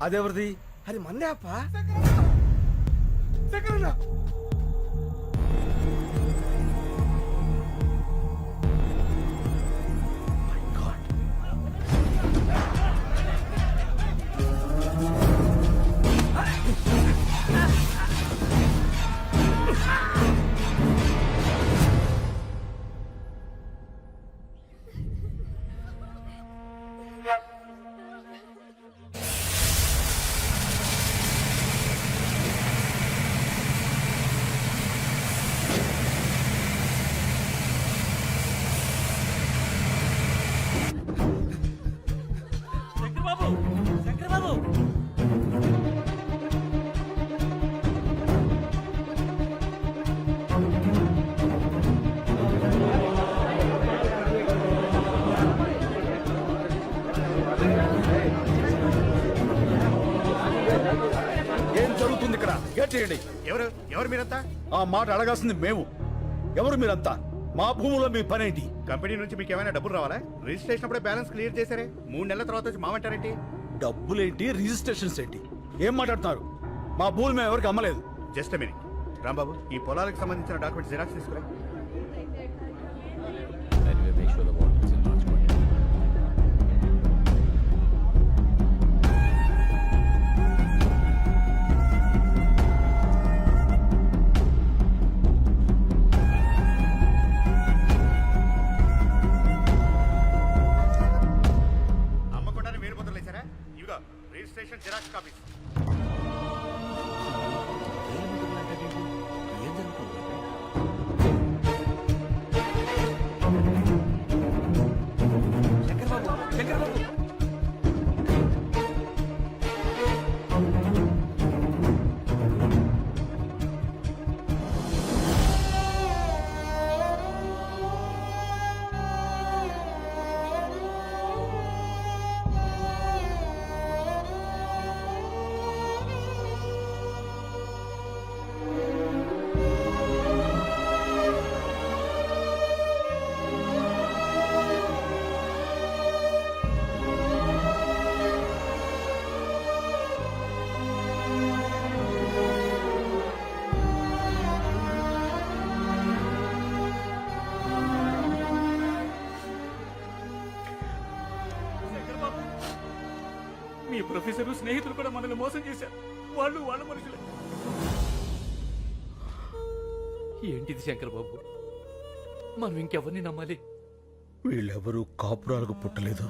అదెవరిది? అది మందే అప్ప. ఏం జరుగుతుంది ఇక్కడ? గేట్ చేయండి. ఎవరు మీరంతా? ఆ మాట అడగాల్సింది మేము. ఎవరు మీరంతా? మా భూములో మీ పనేంటి? కంపెనీ నుంచి మీకు ఏమైనా డబ్బులు రావాలా? రిజిస్ట్రేషన్ అప్పుడే బ్యాలెన్స్ క్లియర్ చేశారే, 3 నెలల తర్వాత వచ్చి మామంటారేంటి? డబ్బులేంటి, రిజిస్ట్రేషన్స్ ఏంటి? ఏం మాట్లాడుతున్నారు? మా భూములు మేము ఎవరికి అమ్మలేదు. జస్ట్ మినిట్ రాంబాబు, ఈ పొలాలకు సంబంధించిన డాక్యుమెంట్స్ జిరాక్స్ తీసుకురా. అమ్మకుండానే వేరు ముద్రలు వేశారా? ఇవిగో రిజిస్ట్రేషన్ జిరాక్స్ కాపీస్. మీ ప్రొఫెసర్ స్నేహితులు కూడా మనల్ని మోసం చేశారు. వాళ్ళు వాళ్ళ మనుషులే. ఏంటిది శంకర్ బాబు, మనం ఇంకెవరిని నమ్మాలి? వీళ్ళెవరూ కాపురాలకు పుట్టలేదు,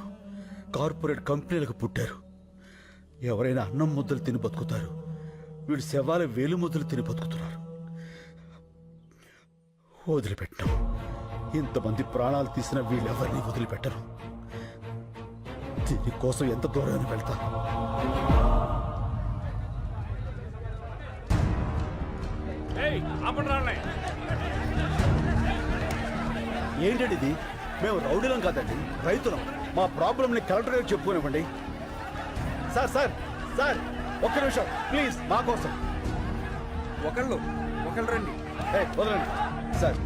కార్పొరేట్ కంపెనీలకు పుట్టారు. ఎవరైనా అన్నం ముద్దలు తిని బతుకుతారు, వీళ్ళు శవాల వేలు ముద్దలు తిని బతుకుతున్నారు. వదిలిపెట్టాం. ఇంతమంది ప్రాణాలు తీసిన వీళ్ళెవరిని వదిలిపెట్టరు. దీనికోసం ఎంత దూరాన్ని వెళ్తా? ఏంటండి ఇది? మేము రౌడీలం కాదండి, రైతులం. మా ప్రాబ్లంని కలెక్టర్ గారికి చెప్పుకోనివ్వండి. సార్ సార్ సార్ ఒక్క నిమిషం ప్లీజ్, మా కోసం. ఒకళ్ళు రండి. వదలండి సార్.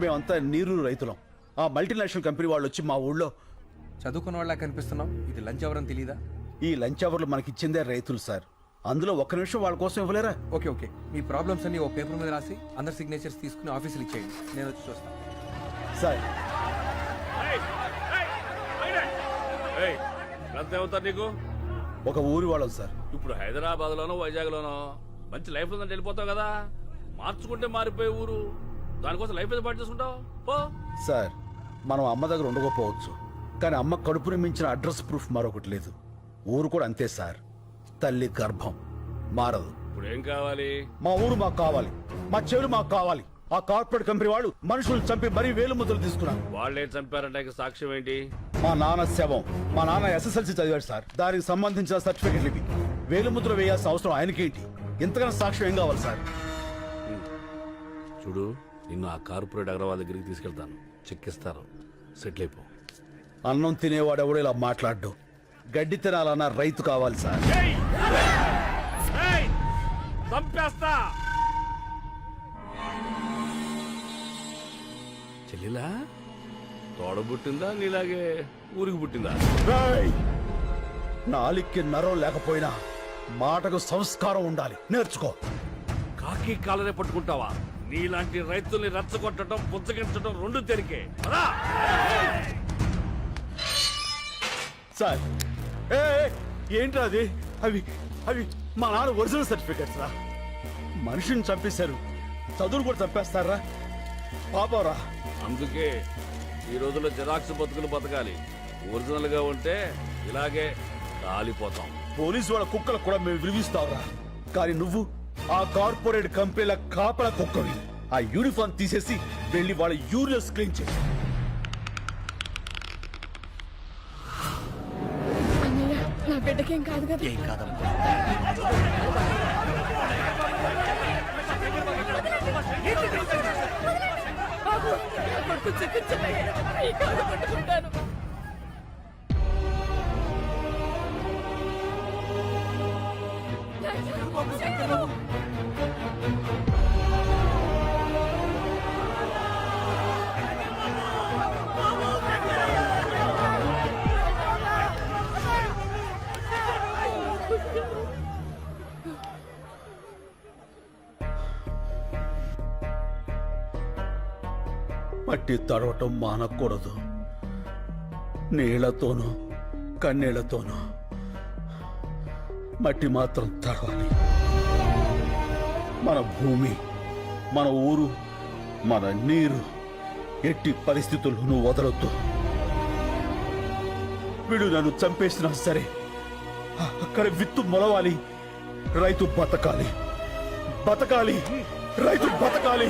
మేమంతా నీరు రైతులం. ఆ మల్టీనేషనల్ కంపెనీ వాళ్ళు వచ్చి మా ఊళ్ళో చదువుకున్న వాళ్ళ కనిపిస్తున్నాం. ఇది లంచ్ అవర్ అని తెలీదా? ఈ లంచ్ అవర్లు మనకిచ్చిందే రైతులు సార్. అందులో ఒక్క నిమిషం వాళ్ళ కోసం ఇవ్వలేరా? ఓకే, మీ ప్రాబ్లమ్స్ అన్ని ఓ పేపర్ మీద రాసి అందరు సిగ్నేచర్స్ తీసుకుని ఆఫీసులు ఇచ్చేయండి. నేను వచ్చి చూస్తాను. సార్ అవుతారు నీకు ఒక ఊరి వాళ్ళం సార్. ఇప్పుడు హైదరాబాద్ లోనో వైజాగ్ లోనో మంచి లైఫ్ ఉందంటే వెళ్ళిపోతావు కదా. మార్చుకుంటే మారిపోయే ఊరు, దానికోసం లైఫ్ ఏదో పాటు చేసుకుంటావు. సార్ మనం అమ్మ దగ్గర ఉండకపోవచ్చు, కానీ అమ్మ కడుపుని మించిన అడ్రస్ ప్రూఫ్ మరొకటి లేదు. ఊరు కూడా అంతే సార్. తల్లి గర్భం మారదు. ఇప్పుడు ఏం కావాలి? మా ఊరు మాకు కావాలి, మా చెవులు మాకు కావాలి. ఆ కార్పొరేట్ కంపెనీ వాళ్ళు మనుషులు చంపి మరీ వేలు ముద్రలు తీసుకున్నారు. వాళ్ళే చంపారంటే సాక్ష్యం ఏంటి? మా నాన్న శవం. మా నాన్న SSLC చదివాడు సార్. దానికి సంబంధించిన సర్టిఫికెట్లు ఇవి. వేలు ముద్ర వేయాల్సిన అవసరం ఆయనకేంటి? ఇంతకన్నా సాక్ష్యం ఏం కావాలి సార్? చూడు, నిన్ను ఆ కార్పొరేట్ అగ్రవాల్ దగ్గరికి తీసుకెళ్తాను, చెక్కిస్తారు, సెటిల్ అయిపో. అన్నం తినేవాడు ఎవడు ఇలా మాట్లాడ్డు. గడ్డి తినాలన్న రైతు కావాలి సార్. చంపేస్తా. చెల్లిలా తోడబుట్టిందా నీలాగే ఊరికి పుట్టిందా? నాలిక్కి నరం లేకపోయినా మాటకు సంస్కారం ఉండాలి, నేర్చుకో. కాకి కాలనే పట్టుకుంటావా? నీలాంటి రైతుల్ని రెచ్చగొట్టడం, బుజ్జగించడం రెండు తెరికే. అలా సార్ ఏంట్రా అది? అవి అవి మా నాన్న ఒరిజినల్ సర్టిఫికెట్స్ రా. మనిషిని చంపేశారు, చదువులు కూడా చంపేస్తారా? పాపరా. అందుకే ఈ రోజుల్లో జిరాక్స్ బతుకులు బతకాలి. ఒరిజినల్ గా ఉంటే ఇలాగే కాలిపోతాం. పోలీసు వాళ్ళ కుక్కలకు కూడా మేము విలువిస్తావురా. కానీ నువ్వు ఆ కార్పొరేట్ కంపెనీల కాపల కుక్కవి. ఆ యూనిఫామ్ తీసేసి వెళ్ళి వాళ్ళ యూరియస్ క్లీన్ చేసి. అన్నయ్య, నా బిడ్డకేం కాదు కదా? ఏం కాదమ్మా. బాబు, నా కొడుకు చికిత్సలయ్యా. ఈ కాలు పట్టుకుంటాను. శంకరు. మట్టి తడవటం మానకూడదు. నీళ్లతోనూ కన్నీళ్లతోనూ మట్టి మాత్రం తడవాలి. మన భూమి, మన ఊరు, మన నీరు ఎట్టి పరిస్థితుల్లోనూ వదలొద్దు. వీడు నన్ను చంపేసినా సరే అక్కడ విత్తు మొలవాలి. రైతు బతకాలి, బతకాలి, రైతు బతకాలి.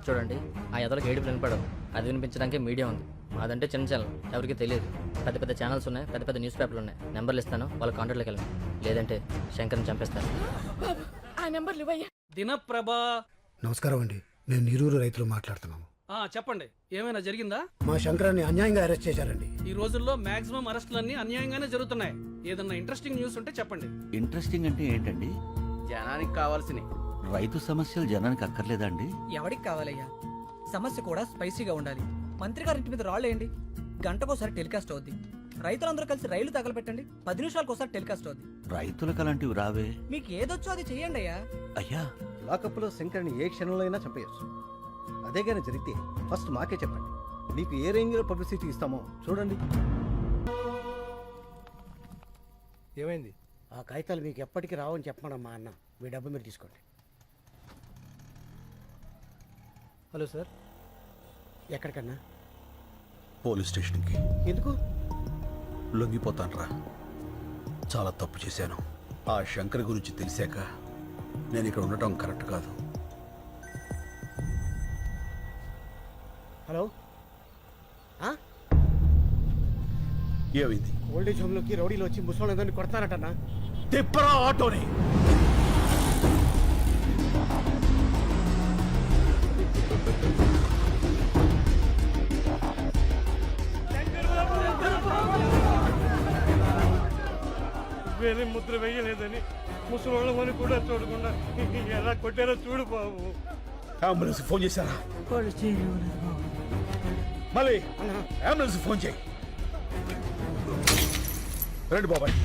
చూడండి, ఆ ఎదలకు ఏడుపు వినపడవు. అది వినిపించడానికి మీడియా ఉంది. మాదంటే చిన్న ఛానల్, ఎవరికి తెలియదు. పెద్ద పెద్ద ఛానల్స్ ఉన్నాయి, పెద్ద పెద్ద న్యూస్ పేపర్లు ఉన్నాయి. నెంబర్లు ఇస్తాను, వాళ్ళ కాంటాక్ట్లోకి వెళ్ళండి. లేదంటే శంకర్ని చంపేస్తాను. బాబు, ఆ నెంబర్లు ఇవ్వయ్యా. దినప్రభ. నమస్కారం అండి, నేను నీరూరు రైతులు మాట్లాడుతున్నాను. చెప్పండి, ఏమైనా జరిగిందా? మా శంకరాన్ని అన్యాయంగా అరెస్ట్ చేశారండి. ఈ రోజుల్లో మాక్సిమం అరెస్టులన్నీ అన్యాయంగానే జరుగుతున్నాయి. ఏదన్నా ఇంట్రెస్టింగ్ న్యూస్ ఉంటే చెప్పండి. ఇంట్రెస్టింగ్ అంటే ఏంటండి? జనానికి కావాల్సినవి. రైతు సమస్యలు జనానికి అక్కర్లేదా అండి? ఎవడికి కావాలయ్యా? సమస్య కూడా స్పైసీగా ఉండాలి. మంత్రి గారి ఇంటి మీద రాళ్ళేయండి, గంటకోసారి టెలికాస్ట్ అవుద్ది. రైతులందరూ కలిసి రైలు తగలబెట్టండి, 10 నిమిషాలకోసారి టెలికాస్ట్ అవుద్ది. రైతులకు అలాంటివి రావే. మీకు ఏదొచ్చో అది చెయ్యండి అయ్యా. అయ్యా, లాకప్లో శంకర్ని ఏ క్షణంలో అయినా చంపేయచ్చు. అదే కానీ జరిగితే ఫస్ట్ మాకే చెప్పండి. మీకు ఏ రేంజ్లో పబ్లిసిటీ ఇస్తామో చూడండి. ఏమైంది? ఆ కాగితాలు మీకు ఎప్పటికీ రావని చెప్పమనమ్మా అన్న. మీ డబ్బు మీరు తీసుకోండి. హలో సార్, ఎక్కడికన్నా? పోలీస్ స్టేషన్కి. ఎందుకు? లొంగిపోతానురా. చాలా తప్పు చేశాను. ఆ శంకర్ గురించి తెలిసాక నేను ఇక్కడ ఉండటం కరెక్ట్ కాదు. హలో, ఏమైంది? ఓల్డేజ్ హోమ్లోకి రౌడీలు వచ్చి ముసలోళ్ళందరినీ కొడతారటన్నా. తిప్పరా ఆటోని. వేరే ముద్ర వేయలేదని ముసలోళ్ళమని కూడా చూడకుండా ఎలా కొట్టారో చూడు బాబు. అంబులెన్స్ ఫోన్ చేశారా? మళ్ళీ అంబులెన్స్ ఫోన్ చేయి. రండి బాబాయ్.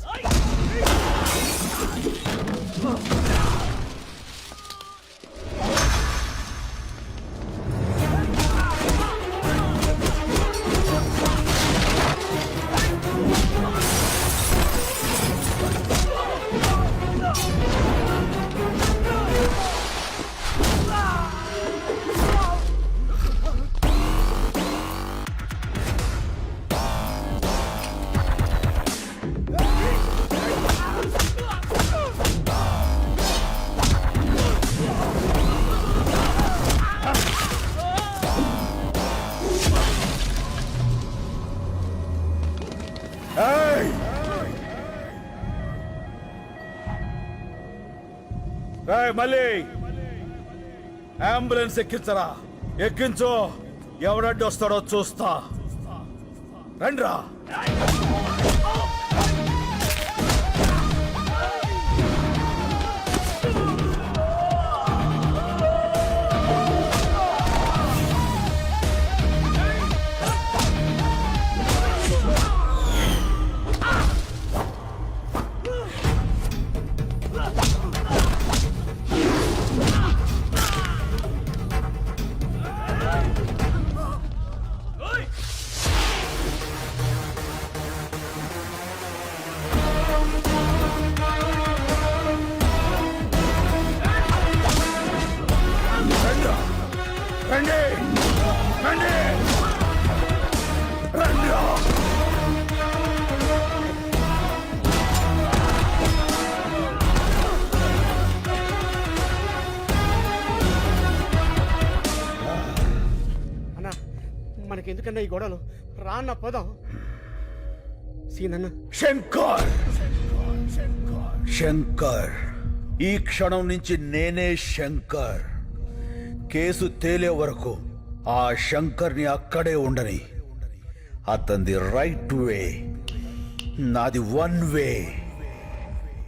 రైట్ మళ్ళీ అంబులెన్స్ ఎక్కించరా, ఎక్కించు. ఎవడడ్డు వస్తాడో చూస్తా. రండ్రా. రండి, రండి, రండి. అన్నా మనకెందుకన్నా ఈ గొడవలు? రాన్న పోదాం. సీనన్న శంకర్, శంకర్, ఈ క్షణం నుంచి నేనే శంకర్. కేసు తేలే వరకు ఆ శంకర్ని అక్కడే ఉండని. అతనిది రైట్ వే, నాది వన్ వే.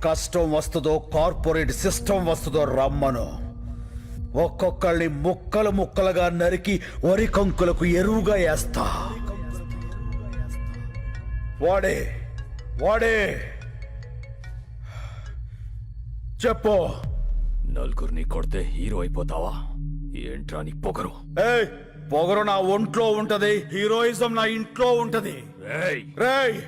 కష్టం వస్తుందో కార్పొరేట్ సిస్టమ్ వస్తుందో రమ్మను. ఒక్కొక్కళ్ళని ముక్కలు ముక్కలుగా నరికి వరి కంకులకు ఎరువుగా వేస్తా. వాడే వాడే చెప్పు. నలుగురిని కొడితే హీరో అయిపోతావా? ఏంట్రా నీ పొగరు? ఏయ్, పొగరు నా ఒంట్లో ఉంటది, హీరోయిజం నా ఇంట్లో ఉంటది. రేయ్,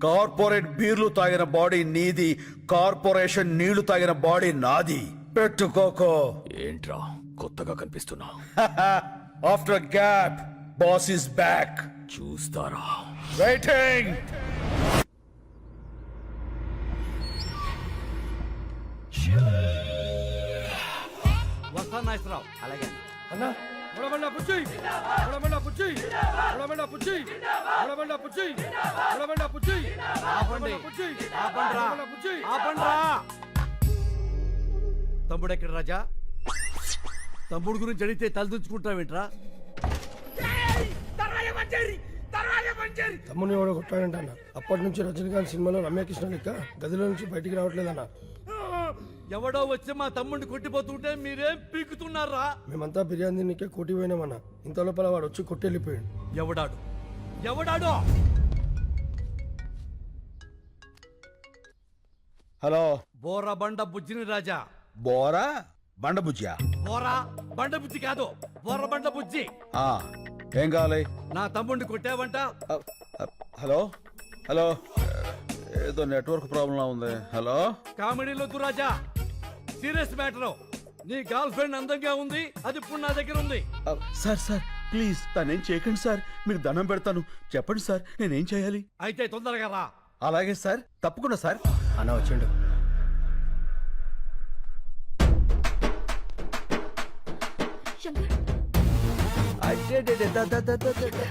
కార్పొరేట్ బీర్లు తాగిన బాడీ నీది, కార్పొరేషన్ నీళ్లు తాగిన బాడీ నాది. పెట్టుకోకో. ఏంట్రా కొత్తగా కనిపిస్తున్నా? After gap boss is back. చూస్తారా? వెయిటింగ్. అలాగే తమ్ముడు ఎక్కడ రాజా? తమ్ముడు గురించి అడిగితే తలదించుకుంటావేంట్రా? తమ్ముని ఎవడో కొట్టాడంట అన్న. అప్పటి నుంచి రజనీకాంత్ సినిమాలో రమ్యకృష్ణ లెక్క గదిలో నుంచి బయటికి రావట్లేదన్న. ఎవడో వచ్చి మా తమ్ముడిని కొట్టిపోతుంటే మీరేం పీకుతున్నారా? మేమంతా బిర్యానీ తిన్నికే కోటి పోయినామన్న. ఇంత లోపల వాడు వచ్చి కొట్టెళ్ళిపోయాడు. ఎవడాడు? ఎవడాడు? హలో, బోరా బండ బుజ్జిని రాజా. బోరా బండబుజ్జా? బోరా బండ బుజ్జి కాదు, బోర బండ బుజ్జి. ఏం కావాలి? నా తమ్ముడిని కొట్టావంట. హలో హలో, ఏదో నెట్వర్క్ ప్రాబ్లం ఉంది. హలో, కామెడీలో రాజా, సీరియస్ మ్యాటర్. నీ గర్ల్ ఫ్రెండ్ అందంగా ఉంది, అది ఇప్పుడు నా దగ్గర ఉంది. సార్ సార్ ప్లీజ్ తనేం చేయకండి సార్, మీకు దండం పెడతాను. చెప్పండి సార్, నేనేం చేయాలి? అయితే తొందరగా రా. అలాగే సార్, తప్పకుండా సార్. అన్న వచ్చిండు. శంకర్